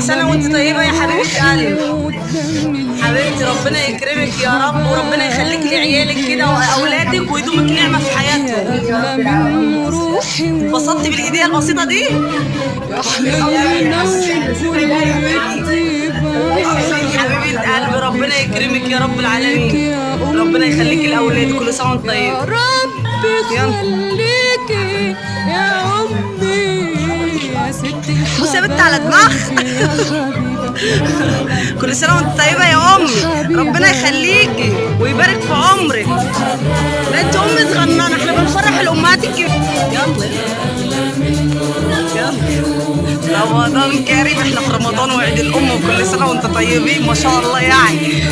كل سنه وانت طيبه يا حبيبه قلبي. حبيبتي ربنا يكرمك يا رب، وربنا يخليك لعيالك كده واولادك ويدومك نعمه في حياتهم. انبسطتي بالهديه البسيطه دي؟ حبيبه قلبي ربنا يكرمك يا رب العالمين، ربنا يخليك لاولادك. كل سنه وانت طيبه يا رب خليكي يا امي يا ستي. بصي يا بنت على دماغ. كل سنه وانت طيبه يا امي، ربنا يخليكي ويبارك في عمرك. لا انت امي صغننه، احنا بنفرح الامهات الكبيره. يلا يلا رمضان كريم، احنا في رمضان وعيد الام، وكل سنه وانت طيبين ما شاء الله يعني.